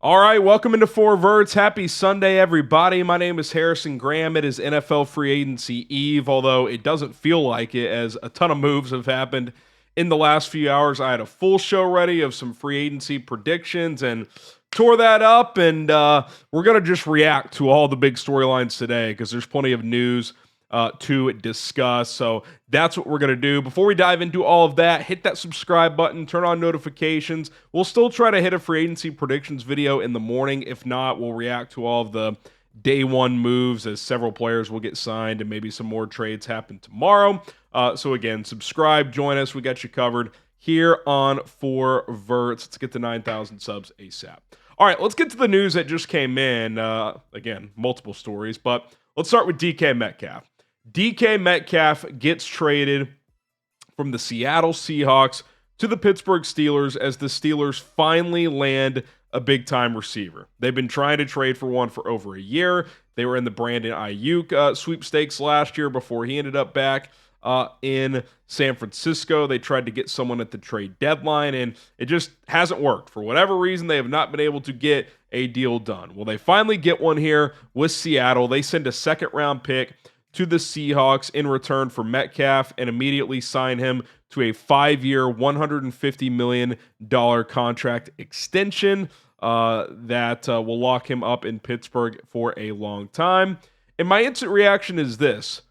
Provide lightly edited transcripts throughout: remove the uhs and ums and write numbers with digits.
All right, welcome into Four Verts. Happy Sunday, everybody. My name is Harrison Graham. It is NFL Free Agency Eve, although it doesn't feel like it as a ton of moves have happened in the last few hours. I had a full show ready of some free agency predictions and tore that up, and we're going to just react to all the big storylines today because there's plenty of news to discuss. So that's what we're going to do. Before we dive into all of that, hit that subscribe button, turn on notifications. We'll still try to hit a free agency predictions video in the morning. If not, we'll react to all of the day one moves as several players will get signed and maybe some more trades happen tomorrow. So again, subscribe, join us. We got you covered here on Four Verts. Let's get to 9,000 subs ASAP. All right, let's get to the news that just came in. Again, multiple stories, but let's start with DK Metcalf. DK Metcalf gets traded from the Seattle Seahawks to the Pittsburgh Steelers as the Steelers finally land a big-time receiver. They've been trying to trade for one for over a year. They were in the Brandon Ayuk sweepstakes last year before he ended up back in San Francisco. They tried to get someone at the trade deadline, and it just hasn't worked. For whatever reason, they have not been able to get a deal done. Well, they finally get one here with Seattle. They send a second-round pick to the Seahawks in return for Metcalf and immediately sign him to a 5-year, $150 million contract extension that will lock him up in Pittsburgh for a long time. And my instant reaction is this.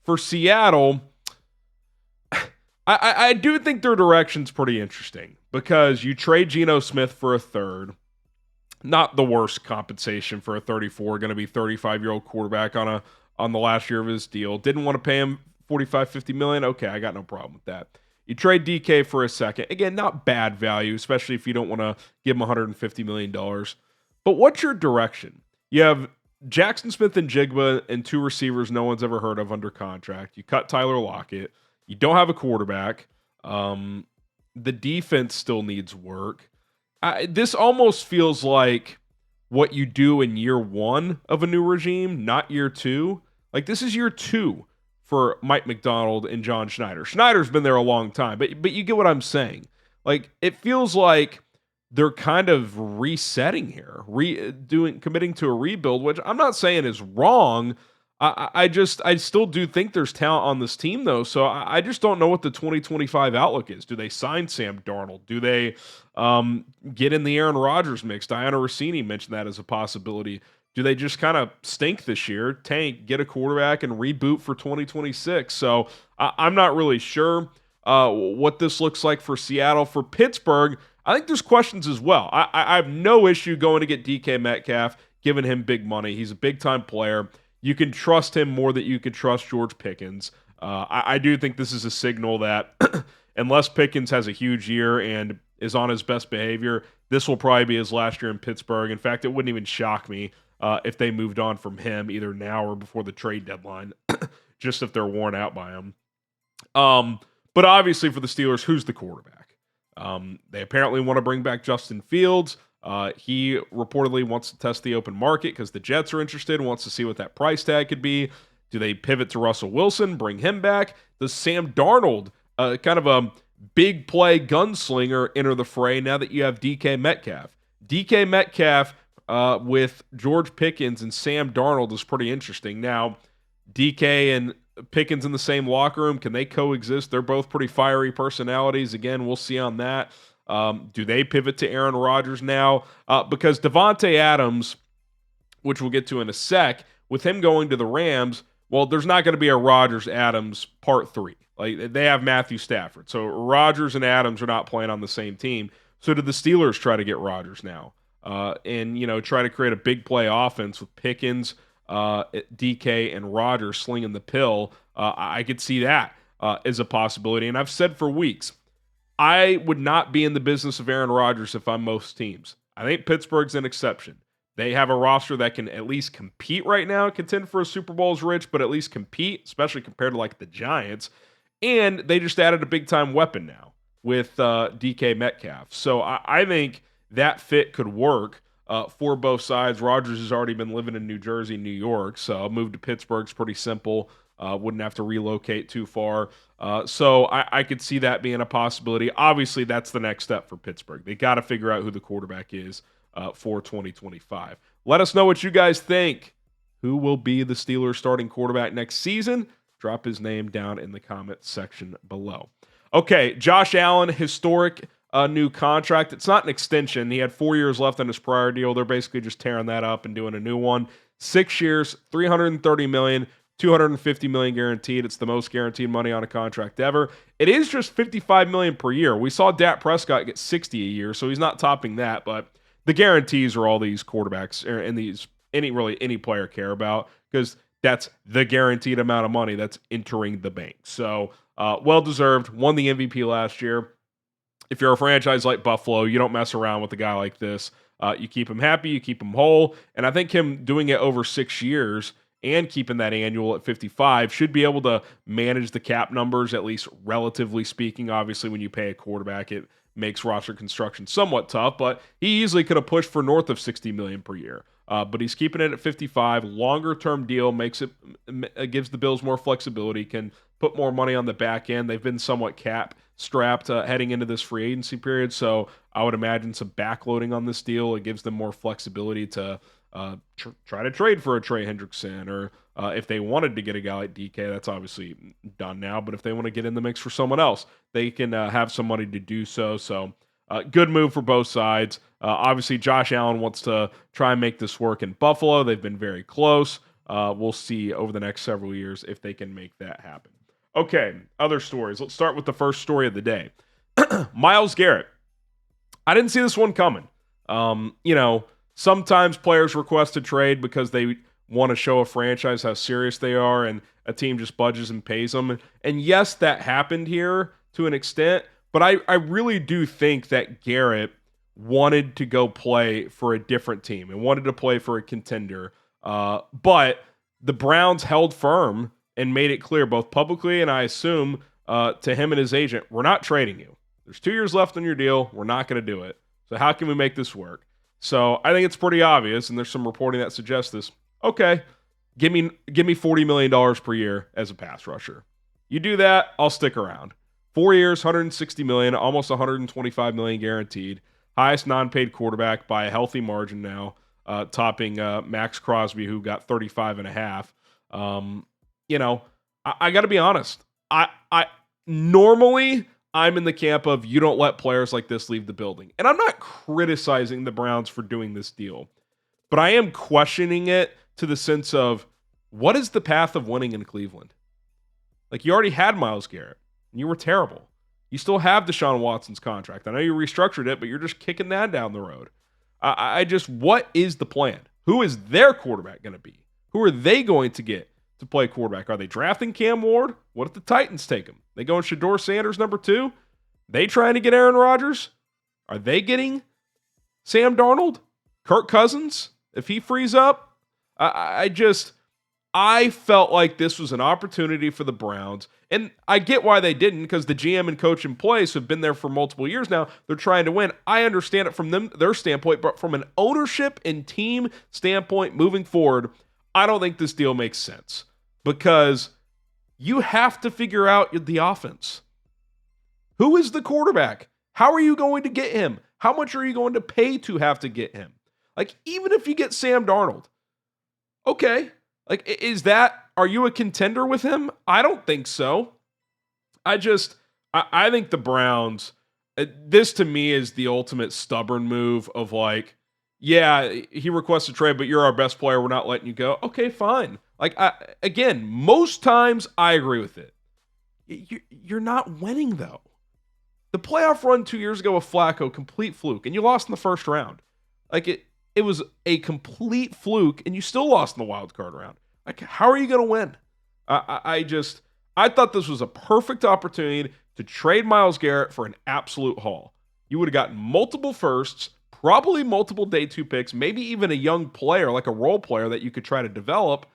For Seattle, I do think their direction's pretty interesting because you trade Geno Smith for a third. Not the worst compensation for a 34, going to be 35-year-old quarterback on the last year of his deal. Didn't want to pay him 45, 50 million. Okay, I got no problem with that. You trade DK for a second. Again, not bad value, especially if you don't want to give him $150 million. But what's your direction? You have Jackson Smith and Jigba and two receivers no one's ever heard of under contract. You cut Tyler Lockett. You don't have a quarterback. The defense still needs work. This almost feels like what you do in year one of a new regime, not year two. Like, this is year two for Mike McDonald and John Schneider. Schneider's been there a long time, but you get what I'm saying. Like, it feels like they're kind of resetting here, committing to a rebuild, which I'm not saying is wrong. I still do think there's talent on this team, though. So I just don't know what the 2025 outlook is. Do they sign Sam Darnold? Do they get in the Aaron Rodgers mix? Diana Rossini mentioned that as a possibility. Do they just kind of stink this year, tank, get a quarterback, and reboot for 2026? So I'm not really sure what this looks like for Seattle. For Pittsburgh, I think there's questions as well. I have no issue going to get DK Metcalf, giving him big money. He's a big-time player. You can trust him more than you can trust George Pickens. I do think this is a signal that unless Pickens has a huge year and is on his best behavior, this will probably be his last year in Pittsburgh. In fact, it wouldn't even shock me if they moved on from him either now or before the trade deadline, just if they're worn out by him. But obviously for the Steelers, who's the quarterback? They apparently want to bring back Justin Fields. He reportedly wants to test the open market because the Jets are interested and wants to see what that price tag could be. Do they pivot to Russell Wilson, bring him back? Does Sam Darnold, kind of a big play gunslinger, enter the fray now that you have DK Metcalf? DK Metcalf with George Pickens and Sam Darnold is pretty interesting. Now, DK and Pickens in the same locker room, can they coexist? They're both pretty fiery personalities. Again, we'll see on that. Do they pivot to Aaron Rodgers now? Because Davante Adams, which we'll get to in a sec, with him going to the Rams, well, there's not going to be a Rodgers-Adams part 3. Like, they have Matthew Stafford. So Rodgers and Adams are not playing on the same team. So did the Steelers try to get Rodgers now? And, try to create a big play offense with Pickens, DK, and Rodgers slinging the pill. I could see that as a possibility. And I've said for weeks, I would not be in the business of Aaron Rodgers if I'm most teams. I think Pittsburgh's an exception. They have a roster that can at least compete right now, contend for a Super Bowl is rich, but at least compete, especially compared to like the Giants. And they just added a big-time weapon now with DK Metcalf. So I think that fit could work for both sides. Rodgers has already been living in New Jersey, New York, so a move to Pittsburgh's pretty simple. Wouldn't have to relocate too far. So I could see that being a possibility. Obviously, that's the next step for Pittsburgh. They got to figure out who the quarterback is. for 2025. Let us know what you guys think. Who will be the Steelers starting quarterback next season? Drop his name down in the comments section below. Okay, Josh Allen, historic new contract. It's not an extension. He had 4 years left on his prior deal. They're basically just tearing that up and doing a new one. 6 years, $330 million, $250 million guaranteed. It's the most guaranteed money on a contract ever. It is just $55 million per year. We saw Dak Prescott get 60 a year, so he's not topping that. But the guarantees are all these quarterbacks and these any player care about, because that's the guaranteed amount of money that's entering the bank. So well deserved. Won the MVP last year. If you're a franchise like Buffalo, you don't mess around with a guy like this. You keep him happy, you keep him whole, and I think him doing it over 6 years and keeping that annual at 55 should be able to manage the cap numbers, at least relatively speaking. Obviously, when you pay a quarterback, it makes roster construction somewhat tough, but he easily could have pushed for north of $60 million per year. But he's keeping it at 55. Longer term deal gives the Bills more flexibility, can put more money on the back end. They've been somewhat cap strapped heading into this free agency period, so I would imagine some backloading on this deal. It gives them more flexibility to try to trade for a Trey Hendrickson, or if they wanted to get a guy like DK, that's obviously done now, but if they want to get in the mix for someone else, they can have some money to do so. So good move for both sides. Obviously, Josh Allen wants to try and make this work in Buffalo. They've been very close. We'll see over the next several years if they can make that happen. Okay, other stories. Let's start with the first story of the day. Myles Garrett. I didn't see this one coming. Sometimes players request a trade because they want to show a franchise how serious they are, and a team just budges and pays them. And yes, that happened here to an extent, but I really do think that Garrett wanted to go play for a different team and wanted to play for a contender. But the Browns held firm and made it clear, both publicly and I assume to him and his agent, we're not trading you. There's 2 years left on your deal. We're not going to do it. So how can we make this work? So I think it's pretty obvious, and there's some reporting that suggests this. Okay, give me $40 million per year as a pass rusher. You do that, I'll stick around. 4 years, $160 million, almost $125 million guaranteed. Highest non-paid quarterback by a healthy margin now, topping Max Crosby, who got 35.5. I got to be honest. I normally I'm in the camp of you don't let players like this leave the building. And I'm not criticizing the Browns for doing this deal, but I am questioning it to the sense of, what is the path of winning in Cleveland? Like, you already had Myles Garrett, and you were terrible. You still have Deshaun Watson's contract. I know you restructured it, but you're just kicking that down the road. What is the plan? Who is their quarterback going to be? Who are they going to get to play quarterback? Are they drafting Cam Ward? What if the Titans take him? They going Shedeur Sanders number 2? They trying to get Aaron Rodgers? Are they getting Sam Darnold? Kirk Cousins? If he frees up? I felt like this was an opportunity for the Browns, and I get why they didn't, because the GM and coach in place have been there for multiple years now. They're trying to win. I understand it from their standpoint, but from an ownership and team standpoint moving forward, I don't think this deal makes sense, because you have to figure out the offense. Who is the quarterback? How are you going to get him? How much are you going to pay to have to get him? Like, even if you get Sam Darnold, okay. Like, are you a contender with him? I don't think so. I think the Browns, this to me is the ultimate stubborn move of like, yeah, he requests a trade, but you're our best player. We're not letting you go. Okay, fine. Like, again, most times I agree with it. You're not winning, though. The playoff run 2 years ago with Flacco, complete fluke, and you lost in the first round. Like, it was a complete fluke, and you still lost in the wild card round. Like, how are you going to win? I thought this was a perfect opportunity to trade Myles Garrett for an absolute haul. You would have gotten multiple firsts, probably multiple day 2 picks, maybe even a young player, like a role player that you could try to develop.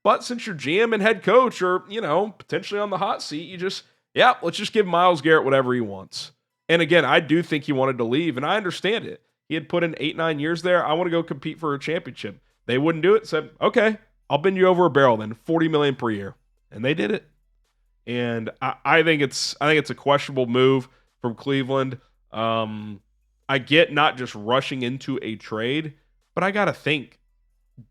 But since your GM and head coach are, potentially on the hot seat, let's just give Myles Garrett whatever he wants. And again, I do think he wanted to leave, and I understand it. He had put in 8-9 years there. I want to go compete for a championship. They wouldn't do it. Said, okay, I'll bend you over a barrel then, $40 million per year. And they did it. And I think it's a questionable move from Cleveland. I get not just rushing into a trade, but I got to think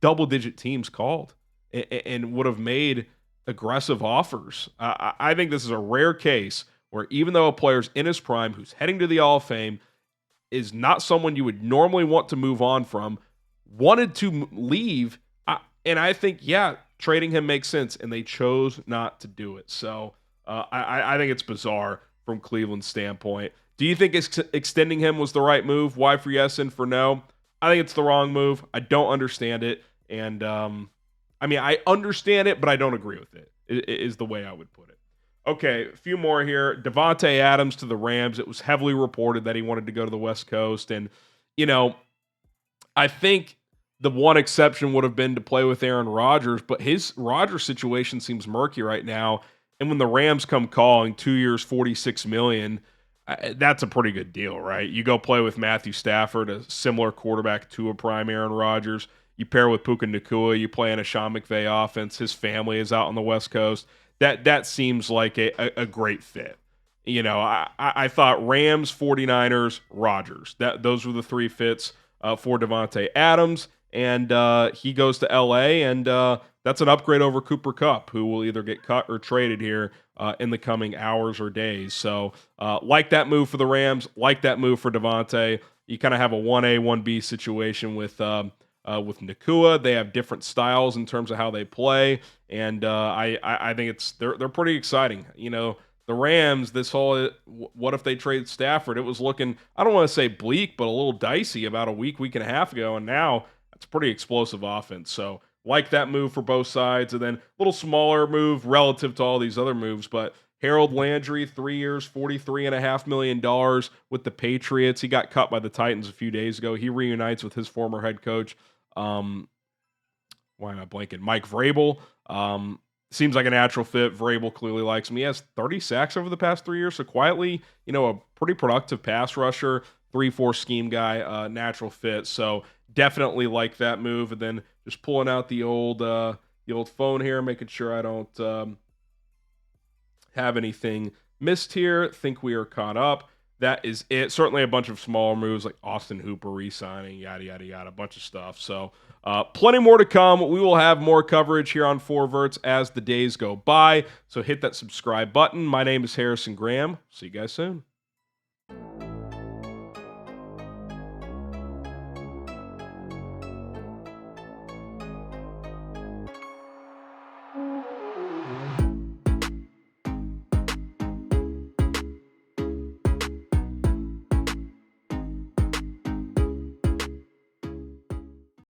double-digit teams called and would have made aggressive offers. I think this is a rare case where even though a player's in his prime who's heading to the Hall of Fame is not someone you would normally want to move on from, wanted to leave, and I think, yeah, trading him makes sense, and they chose not to do it. So I think it's bizarre from Cleveland's standpoint. Do you think extending him was the right move? Why for yes and for no? I think it's the wrong move. I don't understand it. And I mean, I understand it, but I don't agree with it, is the way I would put it. Okay, a few more here. Davante Adams to the Rams. It was heavily reported that he wanted to go to the West Coast. And, you know, I think the one exception would have been to play with Aaron Rodgers, but his Rodgers situation seems murky right now. And when the Rams come calling, 2 years, $46 million, that's a pretty good deal, right? You go play with Matthew Stafford, a similar quarterback to a prime Aaron Rodgers. You pair with Puka Nacua, you play in a Sean McVay offense. His family is out on the West Coast. That seems like a great fit. You know, I thought Rams, 49ers, Rodgers. Those were the three fits for Davante Adams. And he goes to L.A., and that's an upgrade over Cooper Kupp, who will either get cut or traded here in the coming hours or days. So like that move for the Rams, like that move for Davante. You kind of have a 1A, 1B situation with Nacua. They have different styles in terms of how they play, and I think they're pretty exciting. You know, the Rams, this whole what if they trade Stafford? It was looking, I don't want to say bleak, but a little dicey about a week and a half ago, and now it's a pretty explosive offense. So like that move for both sides, and then a little smaller move relative to all these other moves, but Harold Landry, 3 years, $43.5 million with the Patriots. He got cut by the Titans a few days ago. He reunites with his former head coach. Why am I blanking? Mike Vrabel. Seems like a natural fit. Vrabel clearly likes him. He has 30 sacks over the past 3 years, so quietly, you know, a pretty productive pass rusher, 3-4 scheme guy, natural fit. So definitely like that move. And then just pulling out the old phone here, making sure I don't have anything missed here. Think we are caught up. That is it. Certainly a bunch of smaller moves like Austin Hooper re-signing, yada, yada, yada, a bunch of stuff. So plenty more to come. We will have more coverage here on Verts as the days go by. So hit that subscribe button. My name is Harrison Graham. See you guys soon.